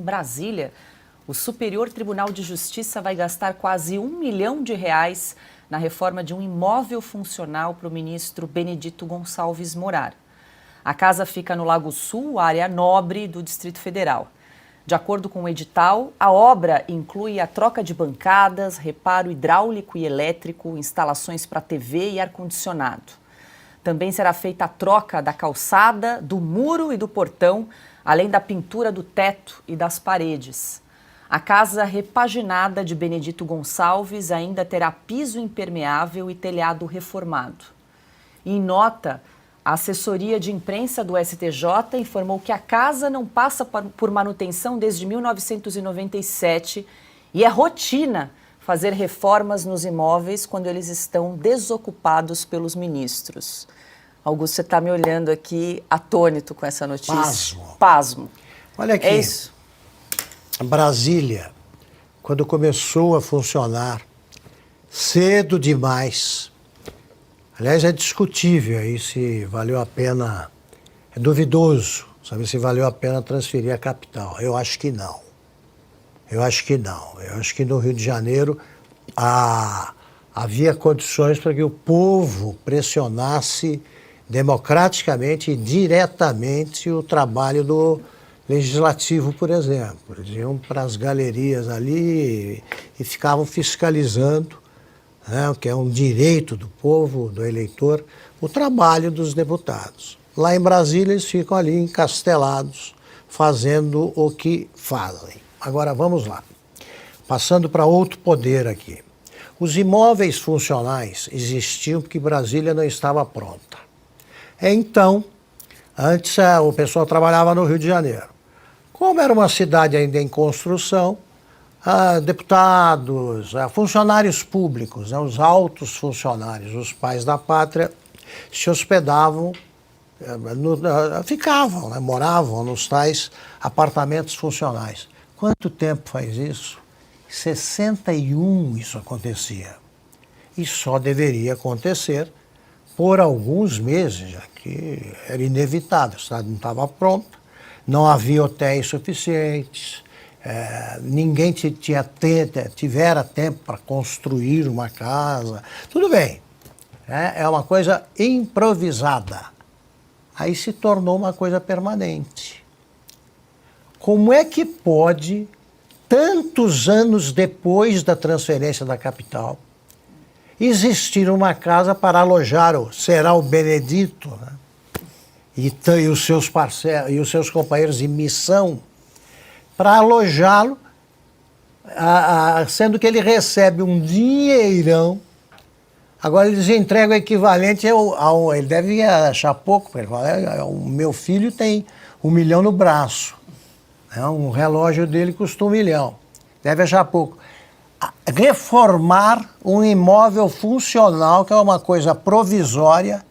Brasília, o Superior Tribunal de Justiça vai gastar quase R$1 milhão na reforma de um imóvel funcional para o ministro Benedito Gonçalves Morar. A casa fica no Lago Sul, área nobre do Distrito Federal. De acordo com o edital, a obra inclui a troca de bancadas, reparo hidráulico e elétrico, instalações para TV e ar-condicionado. Também será feita a troca da calçada, do muro e do portão, além da pintura do teto e das paredes. A casa repaginada de Benedito Gonçalves ainda terá piso impermeável e telhado reformado. Em nota, a assessoria de imprensa do STJ informou que a casa não passa por manutenção desde 1997 e é rotina fazer reformas nos imóveis quando eles estão desocupados pelos ministros. Augusto, você está me olhando aqui atônito com essa notícia. Pasmo. Olha aqui. É isso. Brasília, quando começou a funcionar, cedo demais. Aliás, é discutível aí se valeu a pena, é duvidoso saber se valeu a pena transferir a capital. Eu acho que não. Eu acho que no Rio de Janeiro havia condições para que o povo pressionasse democraticamente e diretamente o trabalho do Legislativo, por exemplo. Eles iam para as galerias ali e ficavam fiscalizando, né, que é um direito do povo, do eleitor, o trabalho dos deputados. Lá em Brasília, eles ficam ali encastelados, fazendo o que fazem. Agora, vamos lá. Passando para outro poder aqui. Os imóveis funcionais existiam porque Brasília não estava pronta. Então, antes o pessoal trabalhava no Rio de Janeiro. Como era uma cidade ainda em construção, deputados, funcionários públicos, os altos funcionários, os pais da pátria, se hospedavam, ficavam, né, moravam nos tais apartamentos funcionais. Quanto tempo faz isso? Em 61 isso acontecia. E só deveria acontecer por alguns meses, já que era inevitável, a cidade não estava pronta, não havia hotéis suficientes, ninguém tivera tempo para construir uma casa. Tudo bem, é uma coisa improvisada. Aí se tornou uma coisa permanente. Como é que pode, tantos anos depois da transferência da capital, existir uma casa para alojar será o Benedito, né? E os seus parceiros e os seus companheiros de missão para alojá-lo, sendo que ele recebe um dinheirão. Agora eles entregam o equivalente ele deve achar pouco, porque ele fala, o meu filho tem R$1 milhão no braço, né? Um relógio dele custa R$1 milhão, deve achar pouco. Reformar um imóvel funcional, que é uma coisa provisória,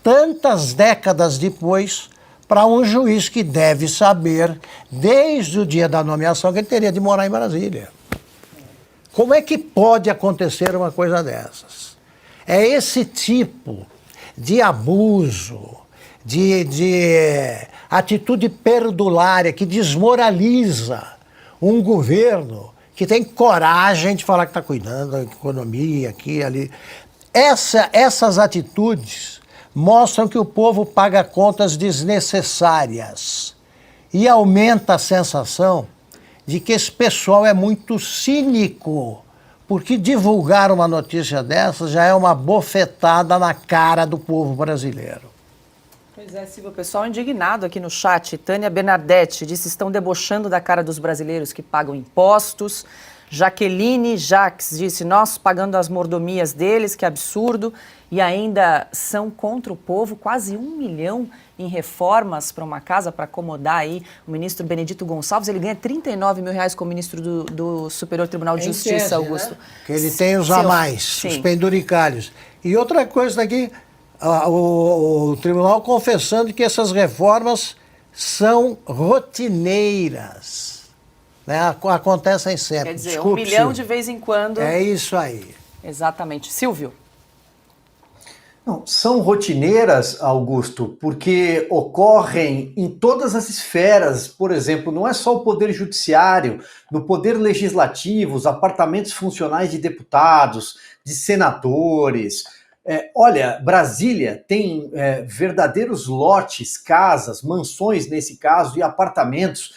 tantas décadas depois, para um juiz que deve saber, desde o dia da nomeação, que ele teria de morar em Brasília. Como é que pode acontecer uma coisa dessas? É esse tipo de abuso, de atitude perdulária que desmoraliza um governo que tem coragem de falar que está cuidando da economia, aqui e ali. Essas atitudes mostram que o povo paga contas desnecessárias e aumenta a sensação de que esse pessoal é muito cínico, porque divulgar uma notícia dessa já é uma bofetada na cara do povo brasileiro. Pois é, Silvio, o pessoal indignado aqui no chat. Tânia Bernadette disse: estão debochando da cara dos brasileiros que pagam impostos. Jaqueline Jacques disse: nós pagando as mordomias deles, que absurdo. E ainda são contra o povo, quase R$1 milhão em reformas para uma casa para acomodar aí o ministro Benedito Gonçalves. Ele ganha R$39 mil como ministro do Superior Tribunal de Justiça, Augusto. Né? Que ele tem os a mais, os penduricalhos. E outra coisa daqui, o tribunal confessando que essas reformas são rotineiras. Né? Acontecem sempre. Quer dizer, Desculpe, R$1 milhão de vez em quando. É isso aí. Exatamente. Silvio. Não, são rotineiras, Augusto, porque ocorrem em todas as esferas. Por exemplo, não é só o Poder Judiciário, no Poder Legislativo, os apartamentos funcionais de deputados, de senadores. Olha, Brasília tem verdadeiros lotes, casas, mansões nesse caso, e apartamentos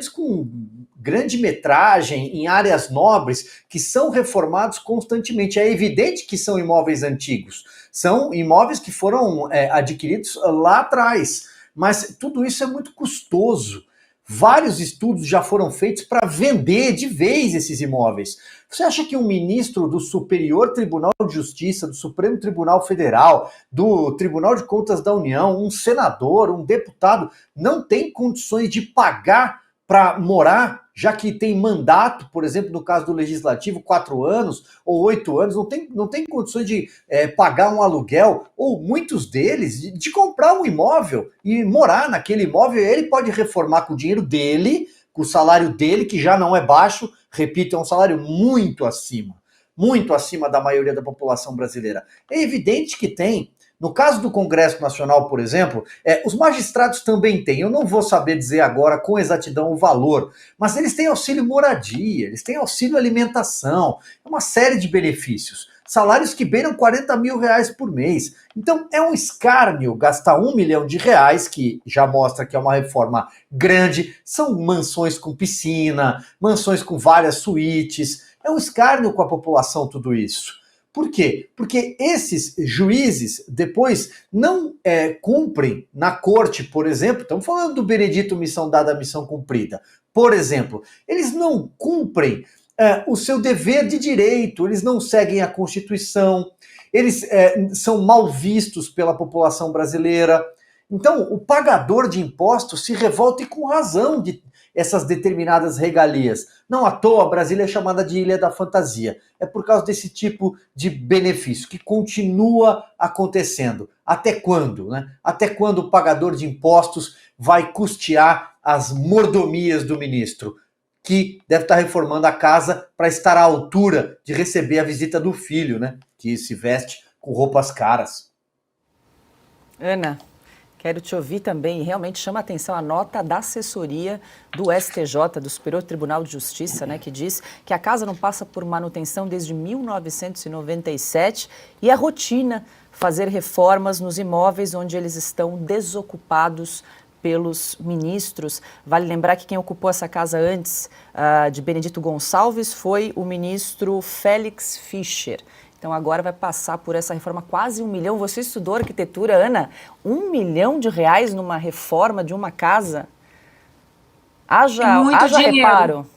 com grande metragem, em áreas nobres, que são reformados constantemente. É evidente que são imóveis antigos. São imóveis que foram adquiridos lá atrás, mas tudo isso é muito custoso. Vários estudos já foram feitos para vender de vez esses imóveis. Você acha que um ministro do Superior Tribunal de Justiça, do Supremo Tribunal Federal, do Tribunal de Contas da União, um senador, um deputado, não tem condições de pagar para morar, já que tem mandato, por exemplo, no caso do Legislativo, 4 anos ou 8 anos, não tem condições de pagar um aluguel, ou muitos deles, de comprar um imóvel e morar naquele imóvel. Ele pode reformar com o dinheiro dele, com o salário dele, que já não é baixo, repito, é um salário muito acima da maioria da população brasileira. É evidente que tem. No caso do Congresso Nacional, por exemplo, os magistrados também têm. Eu não vou saber dizer agora com exatidão o valor, mas eles têm auxílio moradia, eles têm auxílio alimentação, uma série de benefícios. Salários que beiram 40 mil reais por mês. Então é um escárnio gastar R$ 1 milhão, que já mostra que é uma reforma grande. São mansões com piscina, mansões com várias suítes. É um escárnio com a população tudo isso. Por quê? Porque esses juízes depois não cumprem na corte, por exemplo, estamos falando do Benedito Missão Dada, Missão Cumprida, por exemplo, eles não cumprem o seu dever de direito, eles não seguem a Constituição, eles são mal vistos pela população brasileira. Então, o pagador de impostos se revolta, e com razão, de essas determinadas regalias. Não à toa, Brasília é chamada de Ilha da Fantasia. É por causa desse tipo de benefício que continua acontecendo. Até quando, né? Até quando o pagador de impostos vai custear as mordomias do ministro, que deve estar reformando a casa para estar à altura de receber a visita do filho, né? Que se veste com roupas caras. Ana, quero te ouvir também, e realmente chama a atenção a nota da assessoria do STJ, do Superior Tribunal de Justiça, né, que diz que a casa não passa por manutenção desde 1997 e é rotina fazer reformas nos imóveis onde eles estão desocupados pelos ministros. Vale lembrar que quem ocupou essa casa antes de Benedito Gonçalves foi o ministro Félix Fischer. Então agora vai passar por essa reforma quase 1 milhão. Você estudou arquitetura, Ana? R$ 1 milhão numa reforma de uma casa? Haja reparo.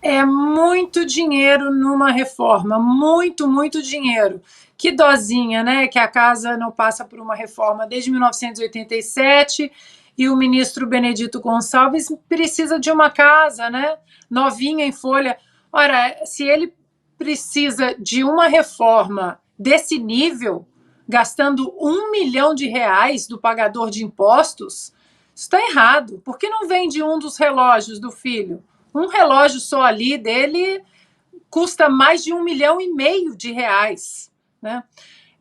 É muito dinheiro numa reforma, muito dinheiro. Que dozinha, né? Que a casa não passa por uma reforma desde 1987 e o ministro Benedito Gonçalves precisa de uma casa, né? Novinha em folha. Ora, se ele precisa de uma reforma desse nível, gastando R$ 1 milhão do pagador de impostos, isso está errado. Por que não vende um dos relógios do filho? Um relógio só ali dele custa mais de R$ 1,5 milhão, né?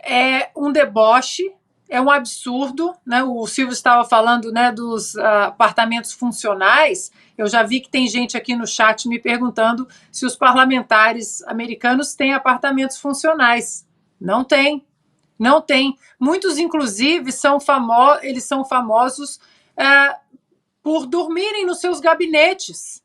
É um deboche, é um absurdo, né? O Silvio estava falando, né, dos apartamentos funcionais. Eu já vi que tem gente aqui no chat me perguntando se os parlamentares americanos têm apartamentos funcionais. Não tem. Não tem. Muitos, inclusive, eles são famosos por dormirem nos seus gabinetes.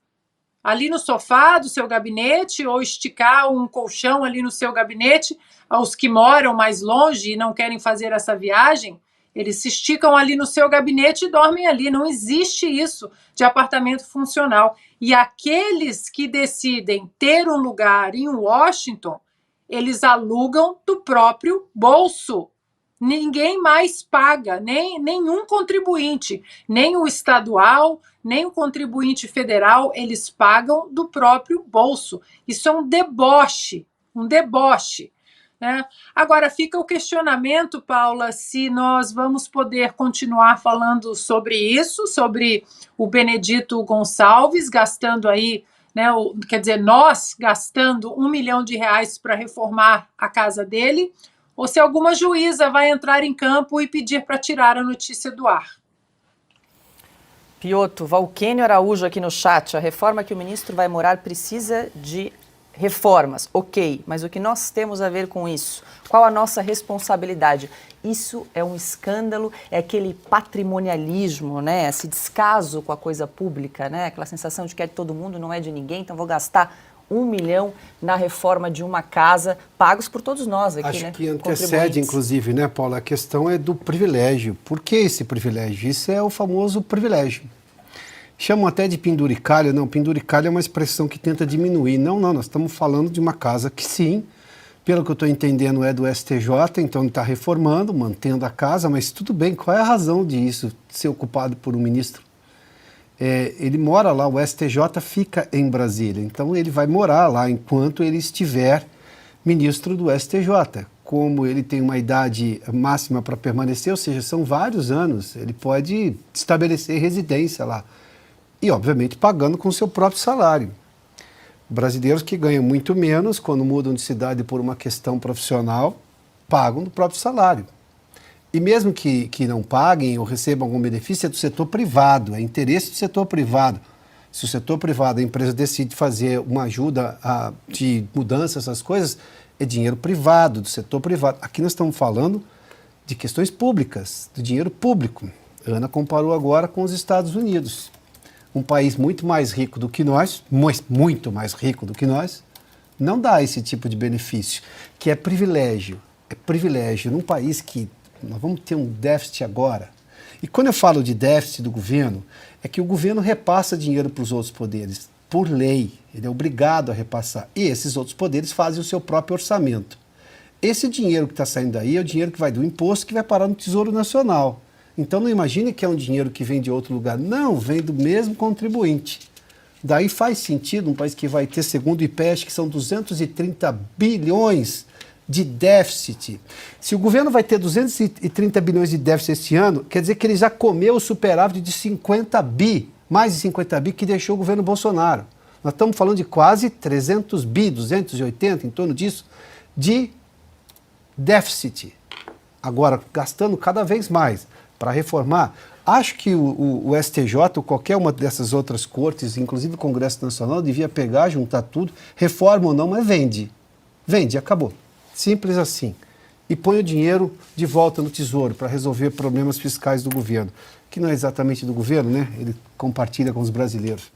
Ali no sofá do seu gabinete, ou esticar um colchão ali no seu gabinete. Aos que moram mais longe e não querem fazer essa viagem, eles se esticam ali no seu gabinete e dormem ali. Não existe isso de apartamento funcional. E aqueles que decidem ter um lugar em Washington, eles alugam do próprio bolso. Ninguém mais paga, nenhum contribuinte, nem o estadual, nem o contribuinte federal, eles pagam do próprio bolso. Isso é um deboche, né? Agora, fica o questionamento, Paula, se nós vamos poder continuar falando sobre isso, sobre o Benedito Gonçalves gastando aí, né, quer dizer, nós gastando R$ 1 milhão para reformar a casa dele, ou se alguma juíza vai entrar em campo e pedir para tirar a notícia do ar. Piotr, Valquênio Araújo aqui no chat. A reforma que o ministro vai morar precisa de reformas. Ok, mas o que nós temos a ver com isso? Qual a nossa responsabilidade? Isso é um escândalo, é aquele patrimonialismo, né? Esse descaso com a coisa pública, né? Aquela sensação de que é de todo mundo, não é de ninguém, então vou gastar 1 milhão na reforma de uma casa, pagos por todos nós aqui, Acho né? que antecede, inclusive, né, Paula? A questão é do privilégio. Por que esse privilégio? Isso é o famoso privilégio. Chamam até de penduricalho. Não, penduricalho é uma expressão que tenta diminuir. Não, nós estamos falando de uma casa que sim, pelo que eu estou entendendo, é do STJ, então ele está reformando, mantendo a casa, mas tudo bem, qual é a razão de isso ser ocupado por um ministro? Ele mora lá, o STJ fica em Brasília, então ele vai morar lá enquanto ele estiver ministro do STJ. Como ele tem uma idade máxima para permanecer, ou seja, são vários anos, ele pode estabelecer residência lá. E, obviamente, pagando com o seu próprio salário. Brasileiros que ganham muito menos, quando mudam de cidade por uma questão profissional, pagam do próprio salário. E mesmo que não paguem ou recebam algum benefício, é do setor privado, é interesse do setor privado. Se o setor privado, a empresa decide fazer uma ajuda de mudança, essas coisas, é dinheiro privado, do setor privado. Aqui nós estamos falando de questões públicas, do dinheiro público. A Ana comparou agora com os Estados Unidos. Um país muito mais rico do que nós, muito mais rico do que nós, não dá esse tipo de benefício, que é privilégio. É privilégio num país que nós vamos ter um déficit agora. E quando eu falo de déficit do governo, é que o governo repassa dinheiro para os outros poderes, por lei. Ele é obrigado a repassar. E esses outros poderes fazem o seu próprio orçamento. Esse dinheiro que está saindo daí é o dinheiro que vai do imposto que vai parar no Tesouro Nacional. Então não imagine que é um dinheiro que vem de outro lugar. Não, vem do mesmo contribuinte. Daí faz sentido um país que vai ter, segundo o IPES, que são 230 bilhões de déficit. Se o governo vai ter 230 bilhões de déficit esse ano, quer dizer que ele já comeu o superávit de 50 bi, mais de 50 bi que deixou o governo Bolsonaro. Nós estamos falando de quase 300 bi, 280, em torno disso, de déficit. Agora, gastando cada vez mais para reformar. Acho que o STJ ou qualquer uma dessas outras cortes, inclusive o Congresso Nacional, devia pegar, juntar tudo, reforma ou não, mas vende. Vende, acabou. Simples assim. E põe o dinheiro de volta no Tesouro para resolver problemas fiscais do governo, que não é exatamente do governo, né? Ele compartilha com os brasileiros.